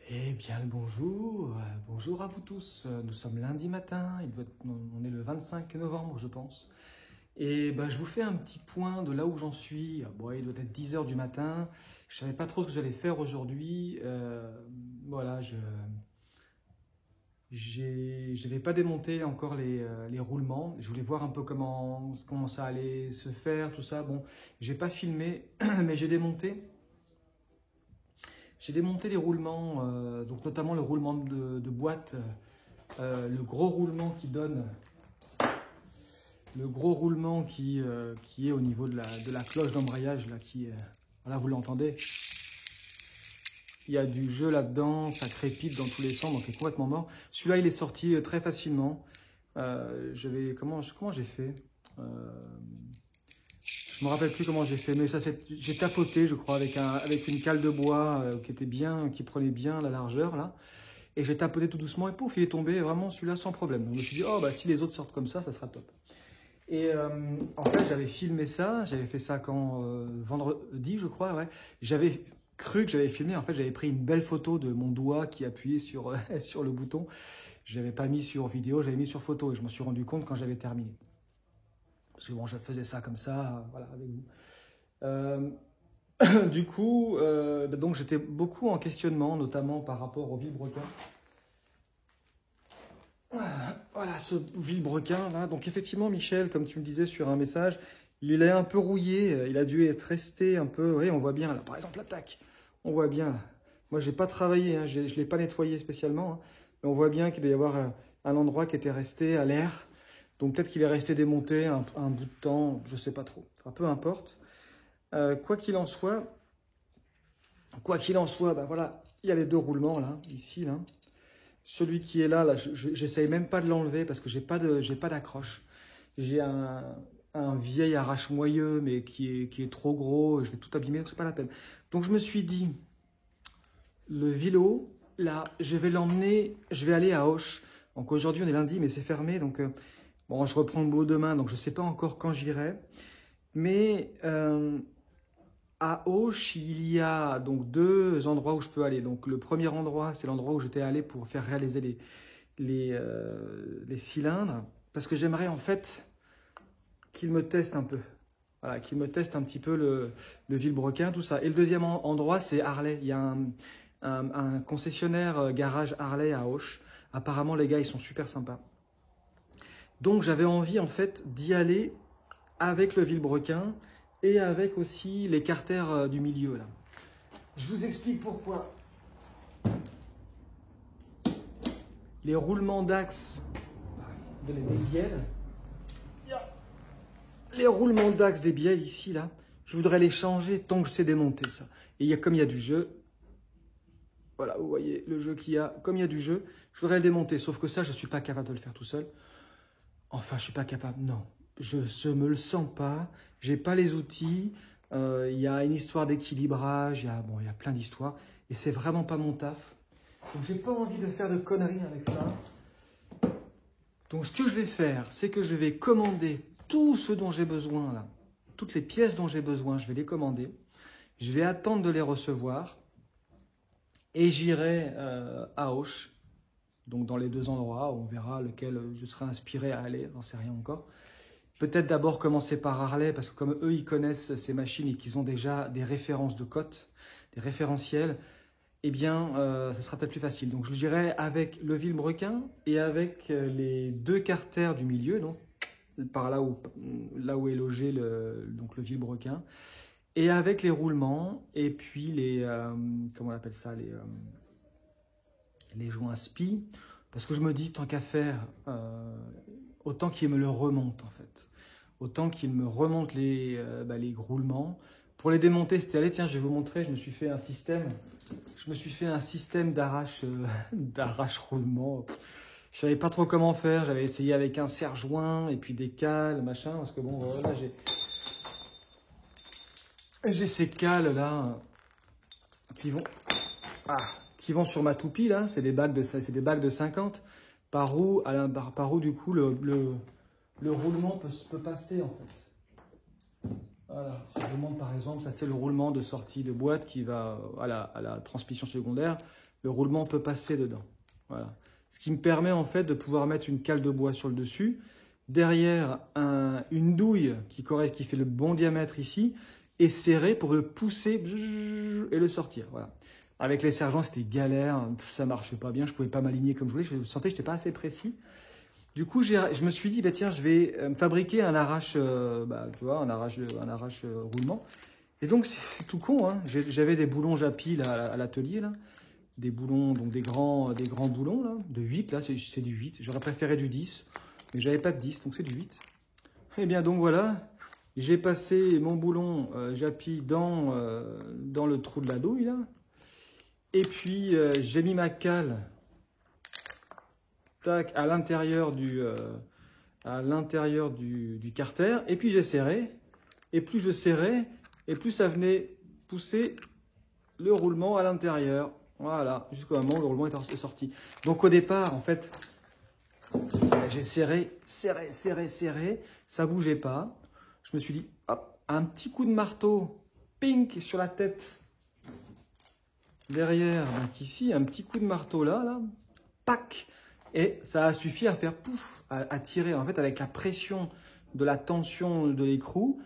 Eh bien le bonjour, bonjour à vous tous. Nous sommes lundi matin, on est le 25 novembre je pense. Et ben, je vous fais un petit point de là où j'en suis. Bon, il doit être 10 h du matin. Je savais pas trop ce que j'allais faire aujourd'hui. Voilà, je n'avais pas démonté encore les roulements. Je voulais voir un peu comment ça allait se faire, tout ça. Bon, j'ai pas filmé, mais j'ai démonté. J'ai démonté les roulements, donc notamment le roulement de boîte, le gros roulement qui donne, le gros roulement qui est au niveau de la cloche d'embrayage, là, voilà, vous l'entendez. Il y a du jeu là-dedans, ça crépite dans tous les sens, donc il est complètement mort. Celui-là, il est sorti très facilement. Comment j'ai fait je me rappelle plus comment j'ai fait, mais j'ai tapoté, je crois, avec une cale de bois qui prenait bien la largeur là. Et j'ai tapoté tout doucement et pouf, il est tombé vraiment celui-là sans problème. Donc je me suis dit, oh bah si les autres sortent comme ça sera top. Et en fait, j'avais filmé ça, j'avais fait ça quand vendredi, je crois, ouais. J'avais cru que j'avais filmé, en fait, j'avais pris une belle photo de mon doigt qui appuyait sur, sur le bouton. Je l'avais pas mis sur vidéo, j'avais mis sur photo et je m'en suis rendu compte quand j'avais terminé. Parce que bon, je faisais ça comme ça, voilà, avec vous. Du coup, donc j'étais beaucoup en questionnement, notamment par rapport au vilebrequin. Voilà, ce vilebrequin là. Donc effectivement, Michel, comme tu me disais sur un message, il est un peu rouillé. Il a dû être resté un peu. Oui, on voit bien là. Par exemple, l'attaque. On voit bien. Là. Moi, j'ai pas travaillé. Hein, je l'ai pas nettoyé spécialement. Hein, mais on voit bien qu'il doit y avoir un endroit qui était resté à l'air. Donc peut-être qu'il est resté démonté un bout de temps. Je sais pas trop. Enfin, peu importe. Quoi qu'il en soit, bah voilà, il y a les deux roulements là, ici là. Celui qui est là, j'essaye même pas de l'enlever parce que j'ai pas d'accroche. J'ai un vieil arrache-moyeu mais qui est trop gros, je vais tout abîmer, donc c'est pas la peine. Donc je me suis dit, le vélo, là, je vais l'emmener, je vais aller à Auch. Donc aujourd'hui on est lundi mais c'est fermé, donc bon, je reprends le boulot demain, donc je sais pas encore quand j'irai. Mais à Auch, il y a donc deux endroits où je peux aller. Donc le premier endroit, c'est l'endroit où j'étais allé pour faire réaliser les cylindres. Parce que j'aimerais en fait qu'ils me testent un peu. Voilà, qu'ils me testent un petit peu le vilebrequin, tout ça. Et le deuxième endroit, c'est Harley. Il y a un concessionnaire garage Harley à Auch. Apparemment, les gars, ils sont super sympas. Donc j'avais envie en fait d'y aller avec le vilebrequin et avec aussi les carters du milieu là. Je vous explique pourquoi. Les roulements d'axe des bielles, les roulements d'axe des bielles ici là, je voudrais les changer tant que je sais démonter ça. Et comme il y a du jeu, voilà, vous voyez le jeu qu'il y a, comme il y a du jeu, je voudrais le démonter. Sauf que ça, je suis pas capable de le faire tout seul. Enfin, je suis pas capable, non. Je me le sens pas, j'ai pas les outils, il y a une histoire d'équilibrage, il y a plein d'histoires, et c'est vraiment pas mon taf. Donc j'ai pas envie de faire de conneries avec ça. Donc ce que je vais faire, c'est que je vais commander tout ce dont j'ai besoin là, toutes les pièces dont j'ai besoin, je vais les commander, je vais attendre de les recevoir, et j'irai à Auch, donc dans les deux endroits, on verra lequel je serai inspiré à aller, j'en sais rien encore. Peut-être d'abord commencer par Harley, parce que comme eux, ils connaissent ces machines et qu'ils ont déjà des références de cotes, des référentiels, eh bien, ça sera peut-être plus facile. Donc, je dirais avec le vilebrequin et avec les deux carters du milieu, donc par là où est logé le vilebrequin, et avec les roulements, et puis comment on appelle ça, les joints spi, parce que je me dis, tant qu'à faire, autant qu'il me le remonte en fait. Autant qu'il me remonte les roulements. Pour les démonter, c'était allé, tiens, je vais vous montrer, je me suis fait un système d'arrache roulement. Je savais pas trop comment faire, j'avais essayé avec un serre-joint et puis des cales, machin, parce que bon, voilà, j'ai ces cales là qui vont sur ma toupie là, c'est des bagues de 50 par où du coup le roulement peut passer en fait. Voilà, si je vous montre par exemple, ça c'est le roulement de sortie de boîte qui va à la transmission secondaire. Le roulement peut passer dedans. Voilà. Ce qui me permet en fait de pouvoir mettre une cale de bois sur le dessus. Derrière, une douille qui fait le bon diamètre ici et serré pour le pousser et le sortir. Voilà. Avec les sergents, c'était galère, ça marchait pas bien, je pouvais pas m'aligner comme je voulais, je sentais que j'étais pas assez précis. Du coup, je me suis dit, bah, tiens, je vais me fabriquer un arrache, tu vois, un arrache roulement. Et donc, c'est tout con, hein. J'avais des boulons Japi là, à l'atelier, là. Des boulons, donc des grands boulons, là, de 8, là, c'est du 8. J'aurais préféré du 10, mais j'avais pas de 10, donc c'est du 8. Eh bien, donc voilà, j'ai passé mon boulon Japi dans le trou de la douille, là. Et puis, j'ai mis ma cale tac, à l'intérieur du carter. Et puis, j'ai serré. Et plus je serrais, et plus ça venait pousser le roulement à l'intérieur. Voilà, jusqu'au moment où le roulement est sorti. Donc, au départ, en fait, j'ai serré, ça bougeait pas. Je me suis dit, hop, un petit coup de marteau, pink, sur la tête. Derrière, donc ici, un petit coup de marteau là, pac, et ça a suffi à faire pouf, à tirer, en fait, avec la pression de la tension de l'écrou,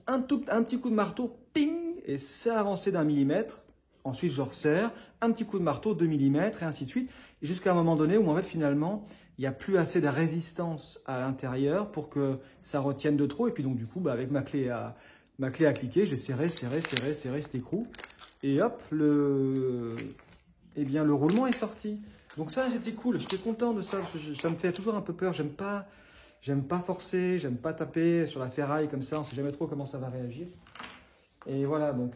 un petit coup de marteau, ping, et ça a avancé d'1 millimètre. Ensuite, je resserre, un petit coup de marteau, 2 millimètres, et ainsi de suite, jusqu'à un moment donné où, en fait, finalement, il n'y a plus assez de résistance à l'intérieur pour que ça retienne de trop, et puis donc, du coup, avec ma clé à cliquer, j'ai serré cet écrou. Et hop, le roulement est sorti. Donc ça, j'étais cool, j'étais content de ça. Ça me fait toujours un peu peur. J'aime pas forcer, j'aime pas taper sur la ferraille comme ça. On sait jamais trop comment ça va réagir. Et voilà, donc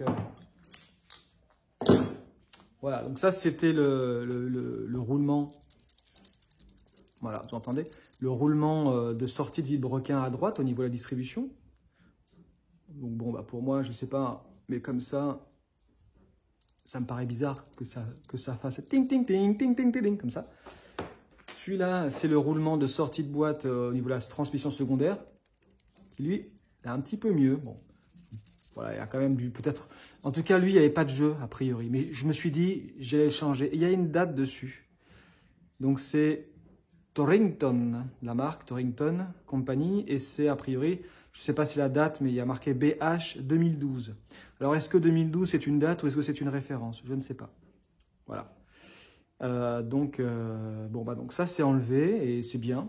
ça c'était le roulement. Voilà, vous entendez? Le roulement de sortie de vilebrequin à droite au niveau de la distribution. Donc bon, bah pour moi, je sais pas, mais comme ça. Ça me paraît bizarre que ça fasse ting, ting, ting, ting, ting, ting, ting, comme ça. Celui-là, c'est le roulement de sortie de boîte au niveau de la transmission secondaire. Qui, lui, est un petit peu mieux. Bon, voilà, il y a quand même du... Peut-être... En tout cas, lui, il n'y avait pas de jeu, a priori. Mais je me suis dit, j'allais le changer. Et il y a une date dessus. Donc, c'est Torrington, la marque Torrington Company. Et c'est, a priori... Je ne sais pas si la date, mais il y a marqué BH 2012. Alors, est-ce que 2012, c'est une date ou est-ce que c'est une référence? Je ne sais pas. Voilà. Donc ça, c'est enlevé et c'est bien.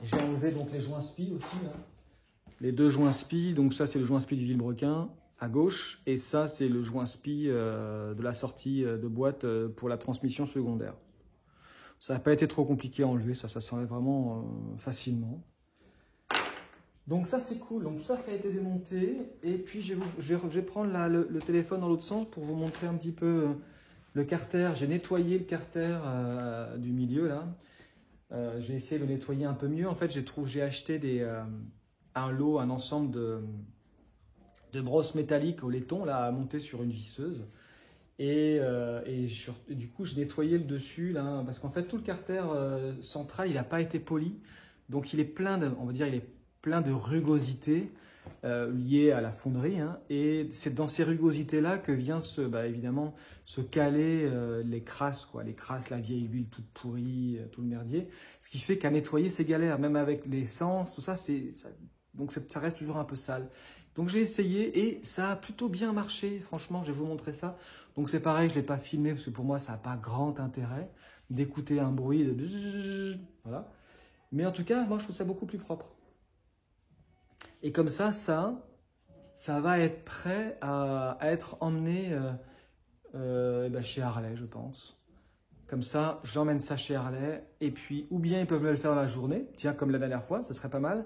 J'ai enlevé donc les joints SPI aussi. Là. Les deux joints SPI. Donc ça, c'est le joint SPI du vilebrequin à gauche. Et ça, c'est le joint SPI de la sortie de boîte pour la transmission secondaire. Ça n'a pas été trop compliqué à enlever. Ça s'enlève vraiment facilement. Donc ça c'est cool, donc ça a été démonté et puis je vais prendre le téléphone dans l'autre sens pour vous montrer un petit peu le carter. J'ai nettoyé le carter du milieu là, j'ai essayé de le nettoyer un peu mieux. En fait j'ai acheté un ensemble de brosses métalliques au laiton là à monter sur une visseuse et du coup je nettoyais le dessus là parce qu'en fait tout le carter central il n'a pas été poli, donc il est plein de rugosité liée à la fonderie. Hein, et c'est dans ces rugosités-là que vient évidemment se caler les crasses, quoi, la vieille huile toute pourrie, tout le merdier. Ce qui fait qu'à nettoyer, c'est galère, même avec l'essence, tout ça, donc ça reste toujours un peu sale. Donc j'ai essayé et ça a plutôt bien marché, franchement, je vais vous montrer ça. Donc c'est pareil, je ne l'ai pas filmé parce que pour moi, ça n'a pas grand intérêt d'écouter un bruit de bzzz, voilà. Mais en tout cas, moi, je trouve ça beaucoup plus propre. Et comme ça va être prêt à être emmené chez Harley, je pense. Comme ça, j'emmène ça chez Harley. Et puis, ou bien ils peuvent me le faire dans la journée. Tiens, comme la dernière fois, ça serait pas mal.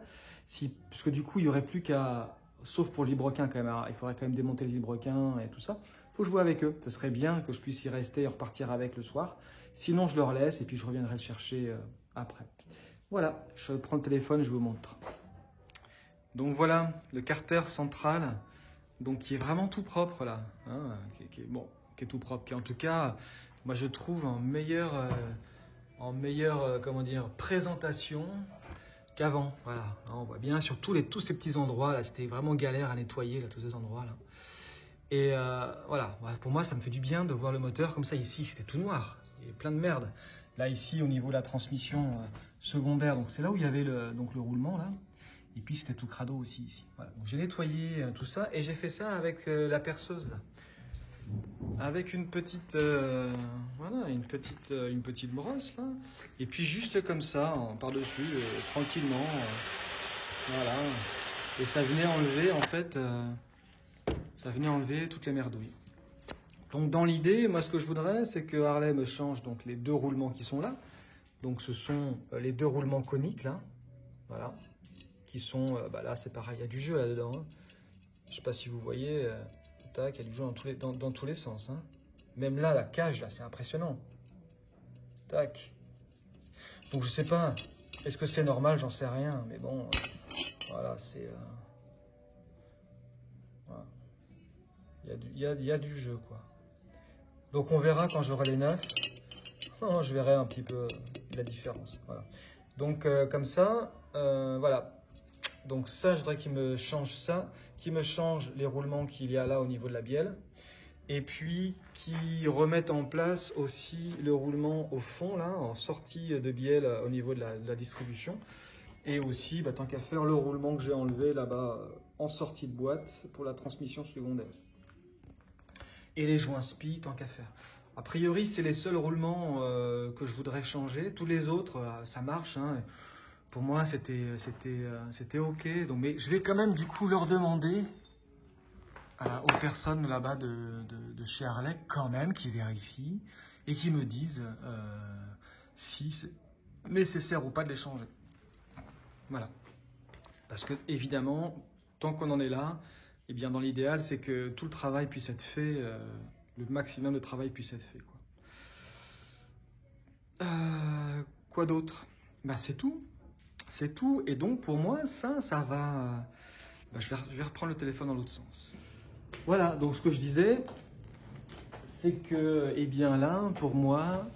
Parce que du coup, il n'y aurait plus qu'à... Sauf pour le vilebrequin quand même. Alors, il faudrait quand même démonter le vilebrequin et tout ça. Il faut jouer avec eux. Ce serait bien que je puisse y rester et repartir avec le soir. Sinon, je leur laisse et puis je reviendrai le chercher après. Voilà, je prends le téléphone, je vous montre. Donc voilà, le carter central, donc qui est vraiment tout propre là, hein, qui est tout propre, qui en tout cas, moi je trouve en meilleure comment dire, présentation qu'avant. Voilà, là, on voit bien sur tous ces petits endroits là, c'était vraiment galère à nettoyer là, tous ces endroits là. Et voilà, pour moi ça me fait du bien de voir le moteur comme ça. Ici c'était tout noir, il y avait plein de merde. Là ici au niveau de la transmission secondaire, donc c'est là où il y avait le roulement là. Et puis c'était tout crado aussi ici. Voilà. Donc j'ai nettoyé tout ça et j'ai fait ça avec la perceuse là. Avec une petite, voilà, une petite brosse là. Et puis juste comme ça, par-dessus, tranquillement. Voilà. Et ça venait enlever en fait, ça venait enlever toutes les merdouilles. Donc dans l'idée, moi ce que je voudrais, c'est que Harley me change donc les deux roulements qui sont là. Donc ce sont les deux roulements coniques là. Voilà. Qui sont, là c'est pareil, il y a du jeu là-dedans. Hein. Je sais pas si vous voyez, tac, il y a du jeu dans tous les sens. Hein. Même là, la cage, là, c'est impressionnant. Tac. Donc je sais pas, est-ce que c'est normal, j'en sais rien, mais bon, voilà, c'est... voilà. Il y a du jeu, quoi. Donc on verra quand j'aurai les neufs. Oh, je verrai un petit peu la différence. Voilà. Donc comme ça, voilà. Donc ça, je voudrais qu'il me change ça, qu'il me change les roulements qu'il y a là au niveau de la bielle. Et puis qu'il remette en place aussi le roulement au fond, là, en sortie de bielle au niveau de la distribution. Et aussi, tant qu'à faire, le roulement que j'ai enlevé là-bas en sortie de boîte pour la transmission secondaire. Et les joints SPI, tant qu'à faire. A priori, c'est les seuls roulements que je voudrais changer. Tous les autres, ça marche. Hein. Pour moi, c'était OK. Donc, mais je vais quand même, du coup, leur demander aux personnes là-bas de chez Harley, quand même, qui vérifient et qui me disent si c'est nécessaire ou pas de les changer. Voilà. Parce que, évidemment, tant qu'on en est là, eh bien, dans l'idéal, c'est que tout le travail puisse être fait, le maximum de travail puisse être fait. Quoi d'autre? C'est tout. C'est tout. Et donc, pour moi, ça va... je vais reprendre le téléphone dans l'autre sens. Voilà. Donc, ce que je disais, c'est que, eh bien là, pour moi,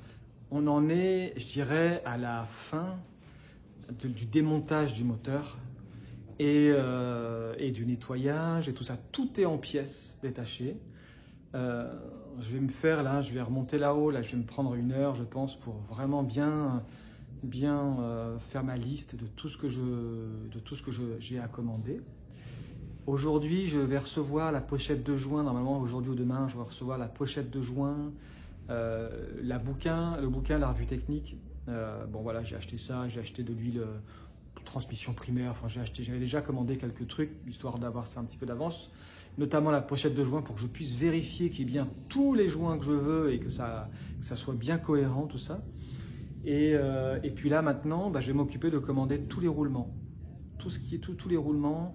on en est, je dirais, à la fin du démontage du moteur et du nettoyage et tout ça. Tout est en pièces détachées. Je vais me faire, là, je vais remonter là-haut. Là, je vais me prendre 1 heure, je pense, pour vraiment bien faire ma liste de tout ce que j'ai à commander. Aujourd'hui, je vais recevoir la pochette de joint. Normalement, aujourd'hui ou demain, je vais recevoir la pochette de joint, le bouquin, la revue technique. Bon, voilà, j'ai acheté ça. J'ai acheté de l'huile transmission primaire. Enfin, j'avais déjà commandé quelques trucs, histoire d'avoir ça un petit peu d'avance. Notamment la pochette de joint pour que je puisse vérifier qu'il y ait bien tous les joints que je veux et que ça soit bien cohérent, tout ça. Et puis là, maintenant, je vais m'occuper de commander tous les roulements. Tous les roulements.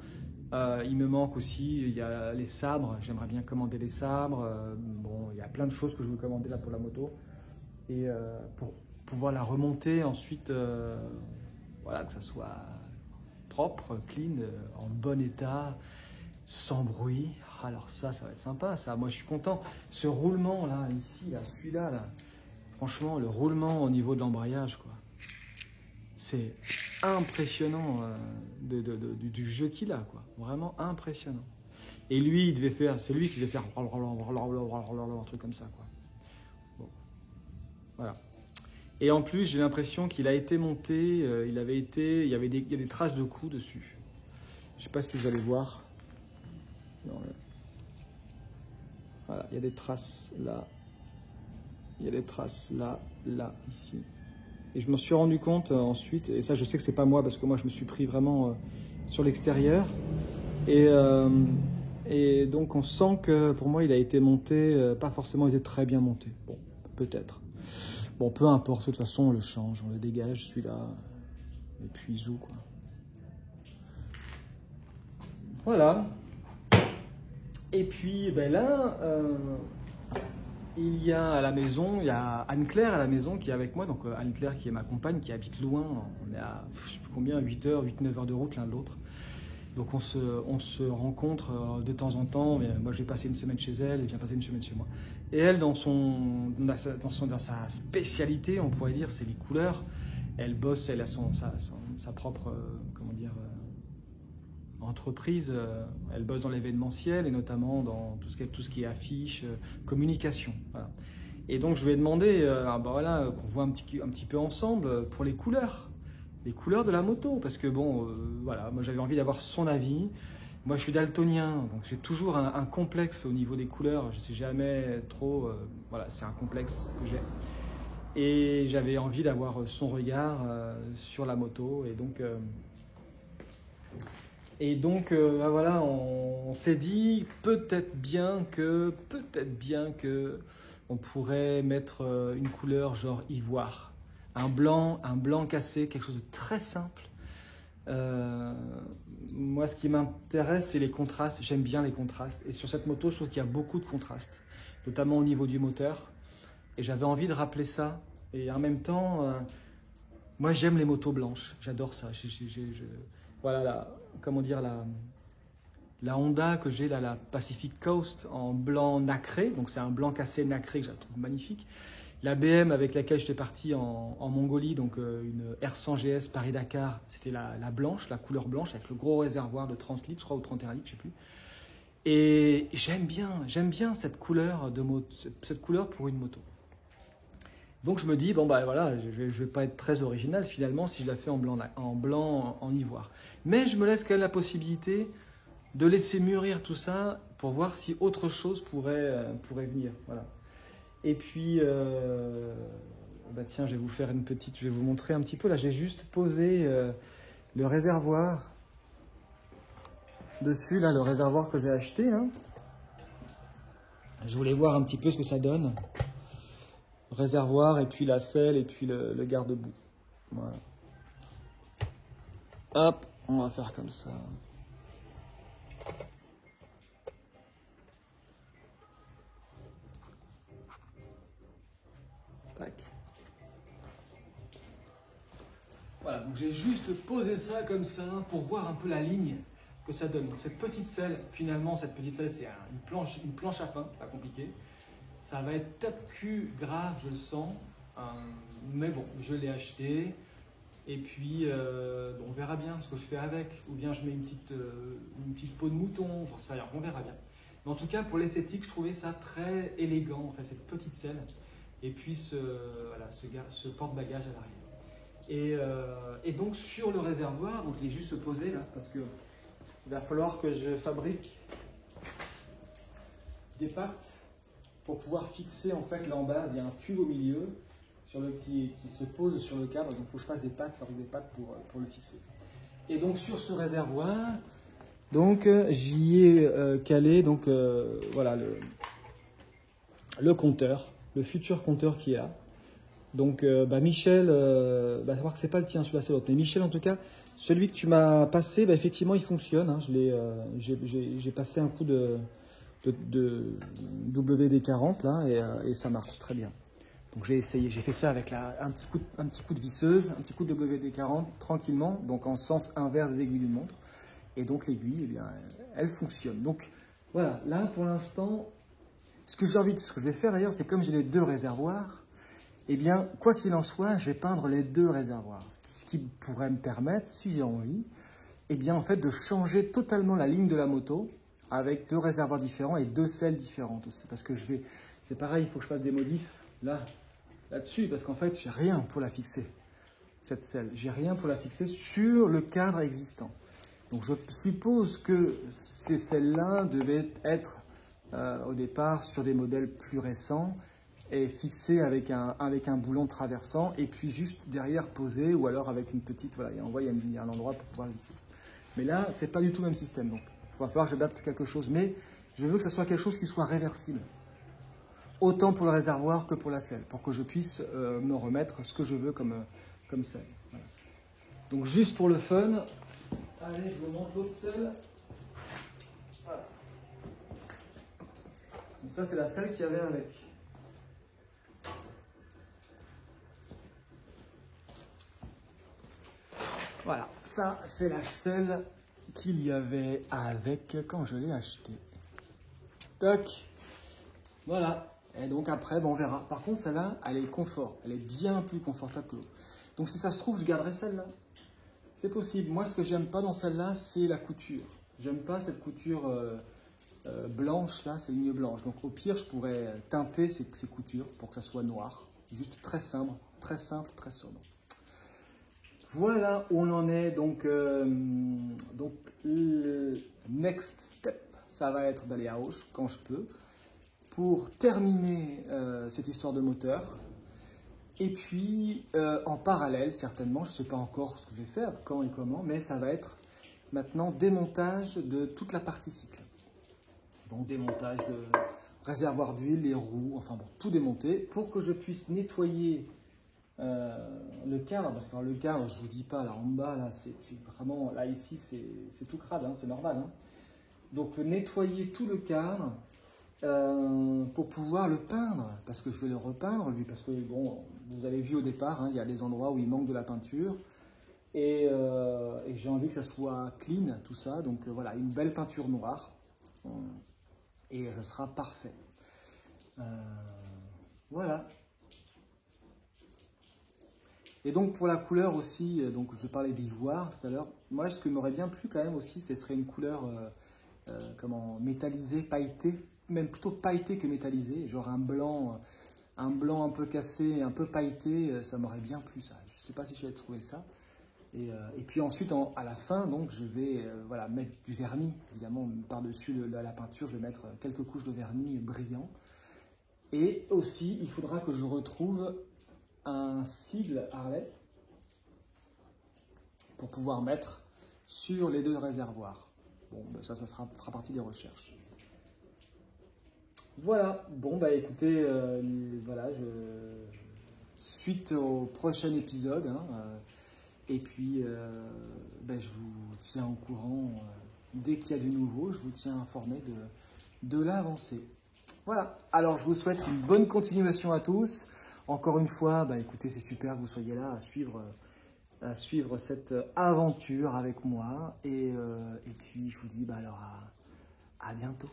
Il me manque aussi, il y a les sabres. J'aimerais bien commander les sabres. Bon, il y a plein de choses que je veux commander là pour la moto. Et pour pouvoir la remonter ensuite, voilà, que ça soit propre, clean, en bon état, sans bruit. Alors ça va être sympa, ça. Moi, je suis content. Ce roulement là, ici, là, celui-là, là. Franchement, le roulement au niveau de l'embrayage, quoi. C'est impressionnant du jeu qu'il a, quoi. Vraiment impressionnant. Et lui, c'est lui qui devait faire un truc comme ça, quoi. Bon. Voilà. Et en plus, j'ai l'impression qu'il a été monté, il y a des traces de coups dessus. Je sais pas si vous allez voir. Non, voilà, il y a des traces là. Il y a des traces là, ici. Et je me suis rendu compte ensuite, et ça je sais que c'est pas moi parce que moi je me suis pris vraiment sur l'extérieur. Et donc on sent que pour moi il a été monté, pas forcément été très bien monté. Bon, peut-être. Bon, peu importe, de toute façon on le change, on le dégage celui-là. Et puis zou quoi. Voilà. Et puis là... il y a à la maison, il y a Anne-Claire à la maison qui est avec moi, donc Anne-Claire qui est ma compagne, qui habite loin, on est à, je sais plus combien, 8 heures, 8-9 heures de route l'un de l'autre. Donc on se rencontre de temps en temps, mais moi je vais passer une semaine chez elle, elle vient passer une semaine chez moi. Et elle, dans sa spécialité, on pourrait dire, c'est les couleurs. Elle bosse, elle a sa propre, comment dire, entreprise. Elle bosse dans l'événementiel et notamment dans tout ce qui est affiches, communication. Voilà. Et donc je lui ai demandé voilà, qu'on voit un petit peu ensemble pour les couleurs de la moto. Parce que bon, voilà, moi j'avais envie d'avoir son avis. Moi je suis daltonien, donc j'ai toujours un complexe au niveau des couleurs. Je ne sais jamais trop, voilà, c'est un complexe que j'ai. Et j'avais envie d'avoir son regard sur la moto. Et donc voilà, on s'est dit peut-être bien que on pourrait mettre une couleur genre ivoire, un blanc cassé, quelque chose de très simple. Moi, ce qui m'intéresse, c'est les contrastes. J'aime bien les contrastes. Et sur cette moto, je trouve qu'il y a beaucoup de contrastes, notamment au niveau du moteur. Et j'avais envie de rappeler ça. Et en même temps, moi, j'aime les motos blanches. J'adore ça. Voilà, comment dire, la Honda que j'ai, la Pacific Coast en blanc nacré. Donc, c'est un blanc cassé nacré que je trouve magnifique. La BM avec laquelle j'étais parti en Mongolie, donc une R100 GS Paris-Dakar, c'était la blanche, la couleur blanche, avec le gros réservoir de 30 litres, je crois, ou 31 litres, je ne sais plus. Et j'aime bien cette couleur cette couleur pour une moto. Donc je me dis, bon bah voilà, je vais pas être très original finalement si je la fais en blanc, en ivoire. Mais je me laisse quand même la possibilité de laisser mûrir tout ça pour voir si autre chose pourrait venir. Voilà. Et puis, bah tiens, je vais vous montrer un petit peu. Là, j'ai juste posé le réservoir dessus, là, le réservoir que j'ai acheté. Hein. Je voulais voir un petit peu ce que ça donne. Le réservoir, et puis la selle, et puis le garde-boue. Voilà. Hop, on va faire comme ça. Tac. Voilà, donc j'ai juste posé ça comme ça pour voir un peu la ligne que ça donne. Donc cette petite selle, finalement, c'est une planche à pain, pas compliqué. Ça va être tape-cul grave, je le sens. Mais bon, je l'ai acheté. Et puis, on verra bien ce que je fais avec. Ou bien je mets une petite peau de mouton, j'en sais rien, on verra bien. Mais en tout cas, pour l'esthétique, je trouvais ça très élégant, en fait, cette petite selle. Et puis, ce porte-bagages à l'arrière. Et donc, sur le réservoir, donc il est juste posé là, parce que il va falloir que je fabrique des pattes pour pouvoir fixer, en fait, là en base, il y a un tube au milieu qui se pose sur le cadre, donc il faut que je fasse des pattes, pour le fixer. Et donc sur ce réservoir, donc j'y ai calé donc voilà le compteur, le futur compteur qui est là. Donc Michel, voir que c'est pas le tien, celui-là c'est l'autre, mais Michel en tout cas, celui que tu m'as passé, effectivement il fonctionne. Hein, j'ai passé un coup de WD-40 là et ça marche très bien. Donc j'ai essayé, j'ai fait ça avec un petit coup de visseuse, un petit coup de WD-40 tranquillement, donc en sens inverse des aiguilles d'une montre. Et donc l'aiguille, eh bien, elle fonctionne. Donc voilà, là pour l'instant, ce que je vais faire d'ailleurs, c'est comme j'ai les deux réservoirs, eh bien quoi qu'il en soit, je vais peindre les deux réservoirs. Ce qui pourrait me permettre, si j'ai envie, eh bien en fait de changer totalement la ligne de la moto avec deux réservoirs différents et deux selles différentes aussi. Parce que c'est pareil, il faut que je fasse des modifs là-dessus, parce qu'en fait, j'ai rien pour la fixer, cette selle. J'ai rien pour la fixer sur le cadre existant. Donc, je suppose que ces selles-là devaient être, au départ, sur des modèles plus récents et fixées avec un boulon traversant, et puis juste derrière posé, ou alors avec une petite, voilà, il y a un endroit pour pouvoir visser. Mais là, c'est pas du tout le même système. Donc, il va falloir que j'adapte quelque chose, mais je veux que ce soit quelque chose qui soit réversible. Autant pour le réservoir que pour la selle, pour que je puisse me remettre ce que je veux comme selle. Voilà. Donc juste pour le fun, allez, je vous montre l'autre selle. Voilà. Donc ça c'est la selle qu'il y avait avec. Voilà, ça c'est la selle qu'il y avait avec quand je l'ai acheté. Toc. Voilà. Et donc après, on verra. Par contre, celle-là, elle est confort. Elle est bien plus confortable que l'autre. Donc si ça se trouve, je garderai celle-là. C'est possible. Moi, ce que j'aime pas dans celle-là, c'est la couture. J'aime pas cette couture blanche, là, ces lignes blanches. Donc au pire, je pourrais teinter ces coutures pour que ça soit noir. Juste très simple, très sobre. Voilà où on en est. Donc le next step, ça va être d'aller à Auch quand je peux pour terminer cette histoire de moteur. Et puis en parallèle, certainement, je ne sais pas encore ce que je vais faire, quand et comment, mais ça va être maintenant démontage de toute la partie cycle. Donc démontage de réservoir d'huile, les roues, enfin bon, tout démonter pour que je puisse nettoyer le cadre, parce que le cadre, je ne vous dis pas, là en bas, là, c'est vraiment, là ici, c'est tout crade, hein, c'est normal. Hein. Donc nettoyer tout le cadre pour pouvoir le peindre, parce que je vais le repeindre, lui, parce que bon, vous avez vu au départ, hein, il y a des endroits où il manque de la peinture, et j'ai envie que ça soit clean, tout ça, donc voilà, une belle peinture noire, et ça sera parfait. Voilà. Et donc pour la couleur aussi, donc je parlais d'ivoire tout à l'heure. Moi, ce qui m'aurait bien plu quand même aussi, ce serait une couleur comment métallisée, pailletée, même plutôt pailletée que métallisée, genre un blanc un peu cassé, un peu pailleté, ça m'aurait bien plu ça. Je ne sais pas si j'avais trouvé ça. Et puis ensuite, à la fin, donc je vais voilà, mettre du vernis, évidemment par-dessus la peinture, je vais mettre quelques couches de vernis brillant. Et aussi, il faudra que je retrouve un sigle Harley pour pouvoir mettre sur les deux réservoirs. Bon, ben ça fera partie des recherches. Voilà, bon, bah écoutez, voilà, suite au prochain épisode, hein, et puis ben, je vous tiens au courant dès qu'il y a du nouveau, je vous tiens informé de l'avancée. Voilà, alors je vous souhaite une bonne continuation à tous. Encore une fois, bah, écoutez, c'est super que vous soyez là à suivre cette aventure avec moi. Et puis, je vous dis bah, alors à bientôt.